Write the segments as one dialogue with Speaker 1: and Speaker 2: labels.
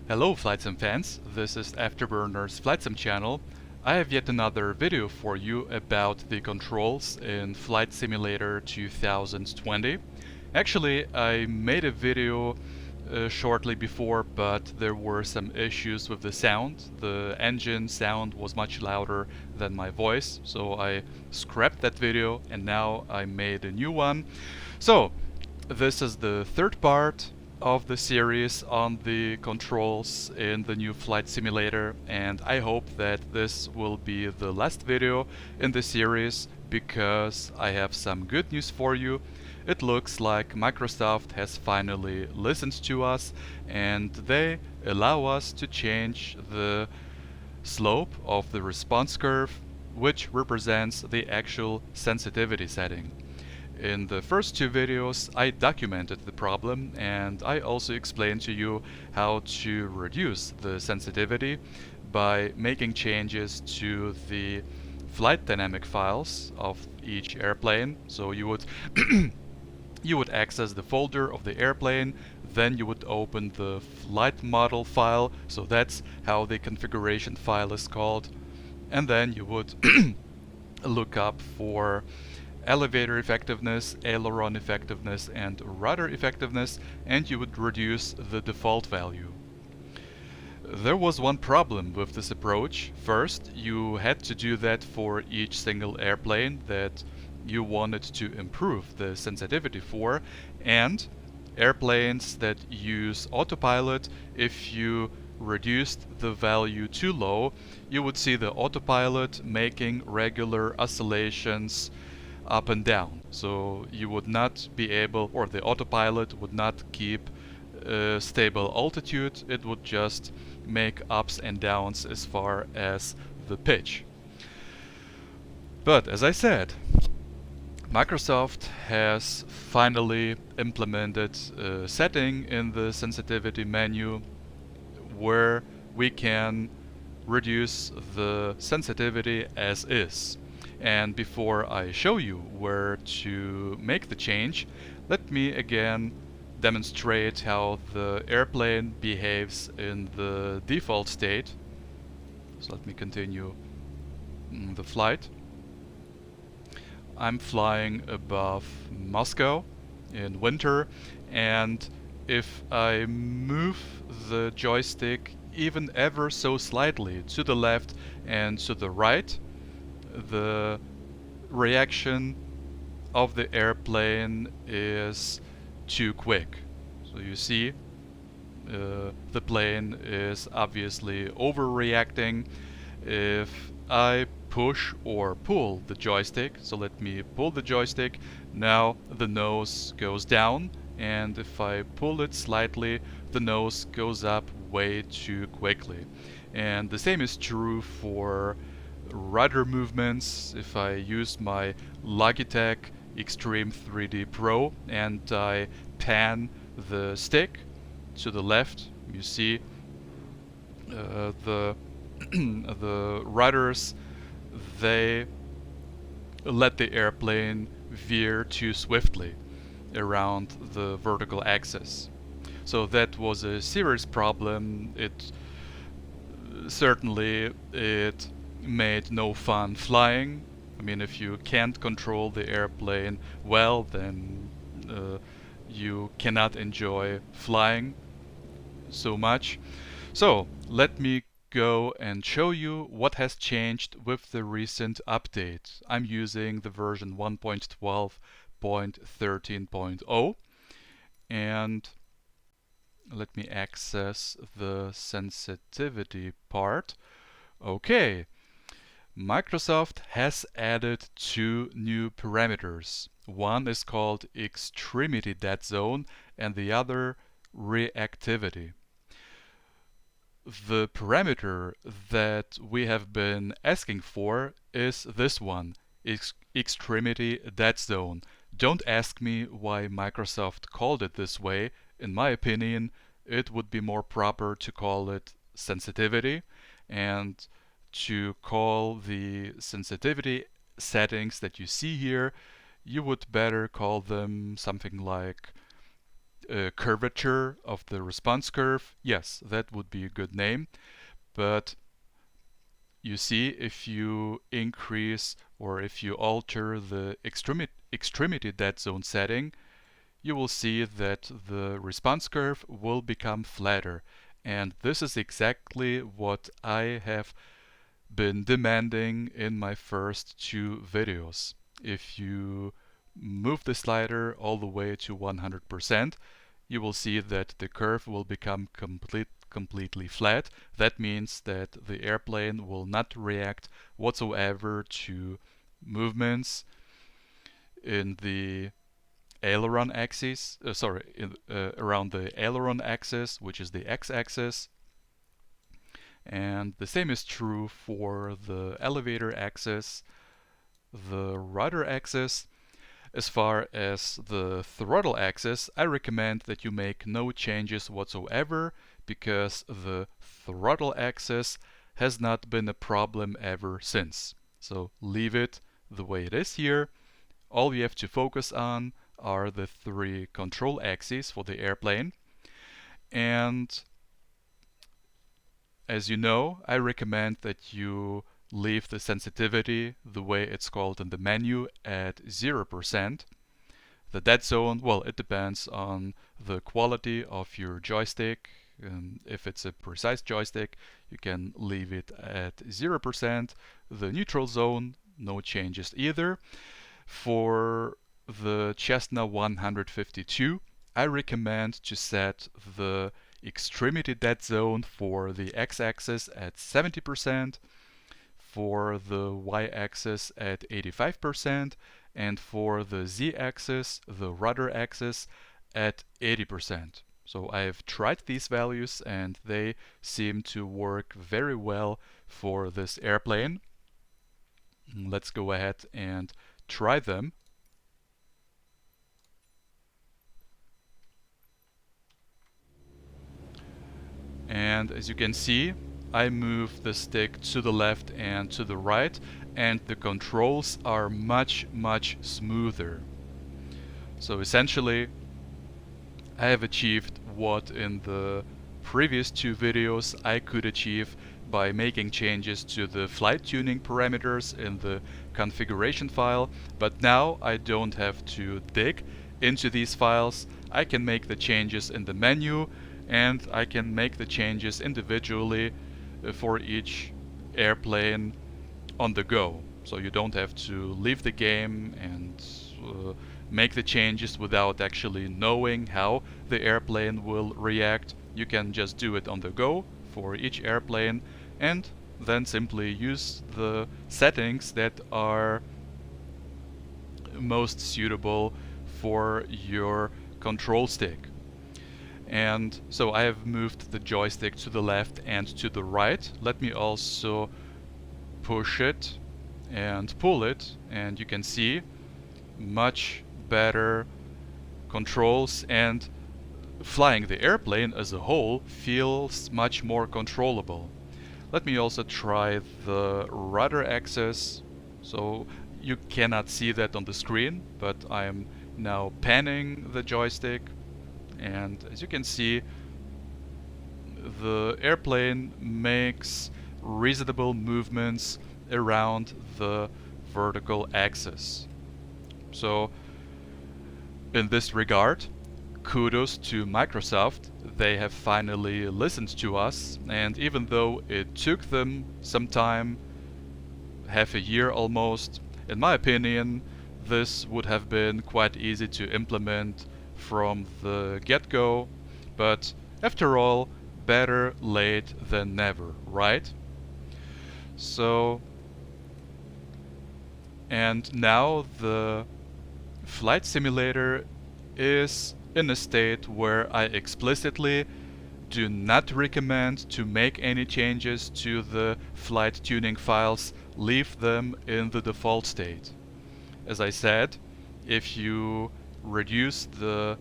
Speaker 1: Hello Flight Sim fans, this is Afterburner's Flight Sim channel. I have yet another video for you about the controls in Flight Simulator 2020. Actually, I made a video shortly before, but there were some issues with the sound. The engine sound was much louder than my voice, so I scrapped that video and now I made a new one. So, this is the third part of the series on the controls in the new flight simulator, and I hope that this will be the last video in the series because I have some good news for you. It looks like Microsoft has finally listened to us and they allow us to change the slope of the response curve, which represents the actual sensitivity setting. In the first two videos, I documented the problem and I also explained to you how to reduce the sensitivity by making changes to the flight dynamic files of each airplane. So you would you would access the folder of the airplane, then you would open the flight model file, so that's how the configuration file is called, and then you would look up for elevator effectiveness, aileron effectiveness, and rudder effectiveness, and you would reduce the default value. There was one problem with this approach. First, you had to do that for each single airplane that you wanted to improve the sensitivity for, and airplanes that use autopilot, if you reduced the value too low, you would see the autopilot making regular oscillations up and down. So you would not be able, or the autopilot would not keep a stable altitude, it would just make ups and downs as far as the pitch. But as I said, Microsoft has finally implemented a setting in the sensitivity menu where we can reduce the sensitivity as is. And before I show you where to make the change, let me again demonstrate how the airplane behaves in the default state. So let me continue the flight. I'm flying above Moscow in winter, and if I move the joystick even ever so slightly to the left and to the right, the reaction of the airplane is too quick. So you see, the plane is obviously overreacting. If I push or pull the joystick, so let me pull the joystick, now the nose goes down, and if I pull it slightly, the nose goes up way too quickly. And the same is true for rudder movements. If I use my Logitech Extreme 3D Pro and I pan the stick to the left, you see the the rudders, they let the airplane veer too swiftly around the vertical axis. So that was a serious problem. It made no fun flying. I mean, if you can't control the airplane well, then you cannot enjoy flying so much. So let me go and show you what has changed with the recent update. I'm using the version 1.12.13.0, and let me access the sensitivity part. Okay, Microsoft has added two new parameters. One is called extremity dead zone and the other reactivity. The parameter that we have been asking for is this one, extremity dead zone. Don't ask me why Microsoft called it this way. In my opinion, it would be more proper to call it sensitivity, and to call the sensitivity settings that you see here, you would better call them something like curvature of the response curve. Yes, that would be a good name. But you see, if you increase or if you alter the extremity dead zone setting, you will see that the response curve will become flatter. And this is exactly what I have been demanding in my first two videos. If you move the slider all the way to 100%, you will see that the curve will become completely flat. That means that the airplane will not react whatsoever to movements in the aileron axis, around the aileron axis, which is the x-axis. And the same is true for the elevator axis, the rudder axis. As far as the throttle axis, I recommend that you make no changes whatsoever, because the throttle axis has not been a problem ever since. So leave it the way it is here. All you have to focus on are the three control axes for the airplane. And as you know, I recommend that you leave the sensitivity the way it's called in the menu at 0%. The dead zone, well, it depends on the quality of your joystick. If it's a precise joystick, you can leave it at 0%. The neutral zone, no changes either. For the Cessna 152, I recommend to set the extremity dead zone for the x-axis at 70%, for the y-axis at 85%, and for the z-axis, the rudder axis, at 80%. So I have tried these values and they seem to work very well for this airplane. Let's go ahead and try them. And as you can see, I move the stick to the left and to the right, and the controls are much smoother. So essentially, I have achieved what in the previous two videos I could achieve by making changes to the flight tuning parameters in the configuration file, but now I don't have to dig into these files. I can make the changes in the menu, and I can make the changes individually for each airplane on the go. So you don't have to leave the game and make the changes without actually knowing how the airplane will react. You can just do it on the go for each airplane and then simply use the settings that are most suitable for your control stick. And so I have moved the joystick to the left and to the right. Let me also push it and pull it, and you can see much better controls, and flying the airplane as a whole feels much more controllable. Let me also try the rudder axis. So you cannot see that on the screen, but I am now panning the joystick, and as you can see, the airplane makes reasonable movements around the vertical axis. So in this regard, kudos to Microsoft. They have finally listened to us, and even though it took them some time, half a year almost, in my opinion, this would have been quite easy to implement from the get-go, but after all, better late than never, right? So, and now the flight simulator is in a state where I explicitly do not recommend to make any changes to the flight tuning files. Leave them in the default state. As I said, if you reduce the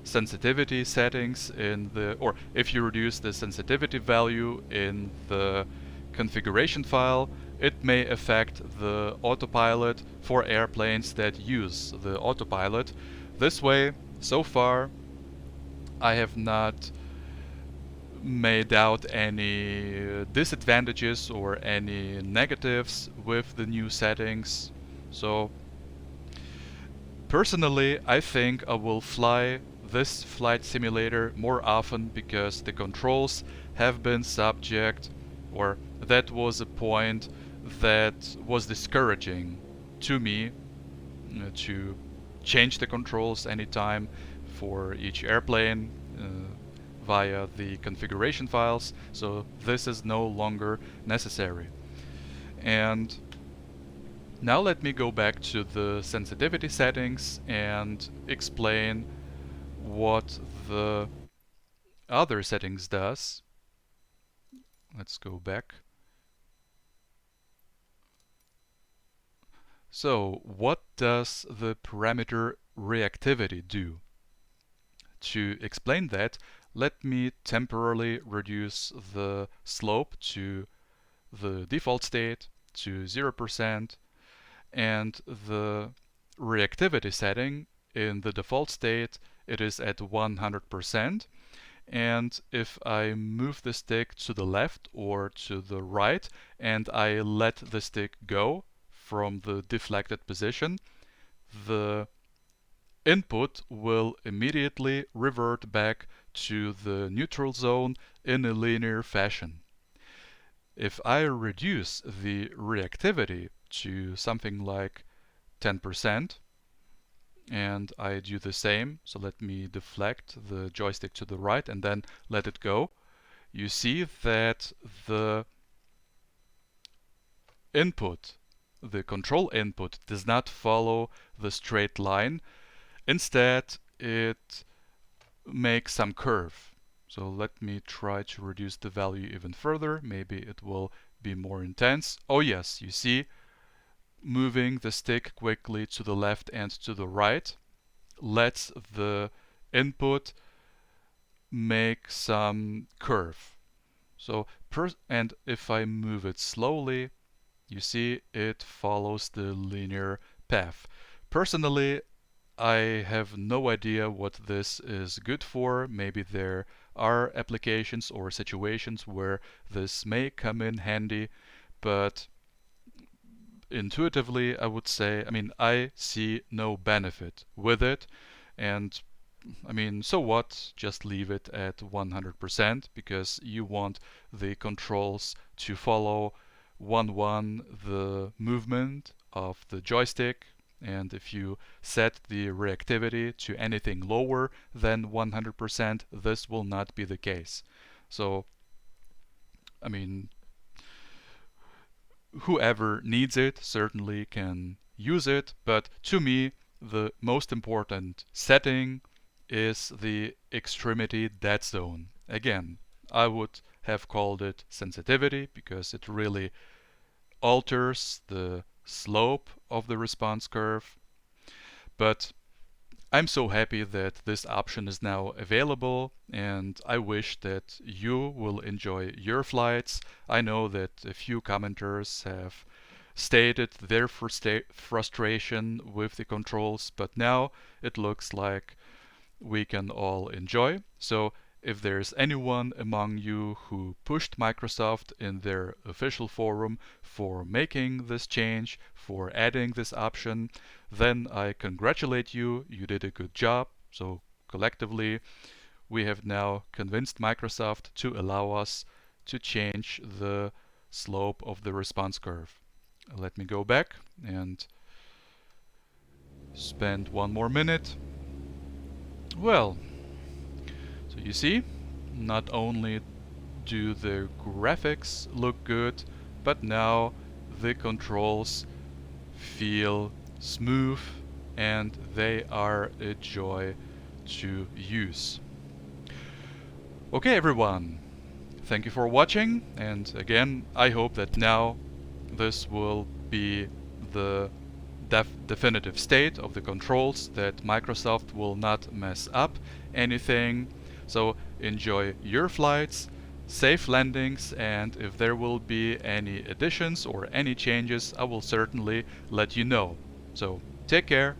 Speaker 1: sensitivity settings in the, or if you reduce the sensitivity value in the configuration file, it may affect the autopilot for airplanes that use the autopilot. This way, so far, I have not made out any disadvantages or any negatives with the new settings. So personally, I think I will fly this flight simulator more often because the controls have been subject, or that was a point that was discouraging to me, to change the controls anytime for each airplane via the configuration files. So this is no longer necessary. And now let me go back to the sensitivity settings and explain what the other settings does. Let's go back. So what does the parameter reactivity do? To explain that, let me temporarily reduce the slope to the default state to 0%, and the reactivity setting in the default state, it is at 100%. And if I move the stick to the left or to the right and I let the stick go from the deflected position, the input will immediately revert back to the neutral zone in a linear fashion. If I reduce the reactivity to something like 10%, and I do the same, so let me deflect the joystick to the right and then let it go, you see that the input, the control input, does not follow the straight line. Instead, it makes some curve. So let me try to reduce the value even further. Maybe it will be more intense. Oh yes, you see, moving the stick quickly to the left and to the right lets the input make some curve. So and if I move it slowly, you see it follows the linear path. Personally, I have no idea what this is good for. Maybe there are applications or situations where this may come in handy, but intuitively I would say, I see no benefit with it. And so what? Just leave it at 100% because you want the controls to follow 1-1 the movement of the joystick. And if you set the reactivity to anything lower than 100%, this will not be the case. So, whoever needs it certainly can use it, but to me, the most important setting is the extremity dead zone. Again, I would have called it sensitivity because it really alters the slope of the response curve. But I'm so happy that this option is now available, and I wish that you will enjoy your flights. I know that a few commenters have stated their frustration with the controls, but now it looks like we can all enjoy. So if there's anyone among you who pushed Microsoft in their official forum for making this change, for adding this option, then I congratulate you. You did a good job. So collectively, we have now convinced Microsoft to allow us to change the slope of the response curve. Let me go back and spend one more minute. Well, so you see, not only do the graphics look good, but now the controls feel smooth and they are a joy to use. Okay everyone, thank you for watching, and again I hope that now this will be the definitive state of the controls, that Microsoft will not mess up anything. So enjoy your flights, safe landings, and if there will be any additions or any changes, I will certainly let you know. So take care.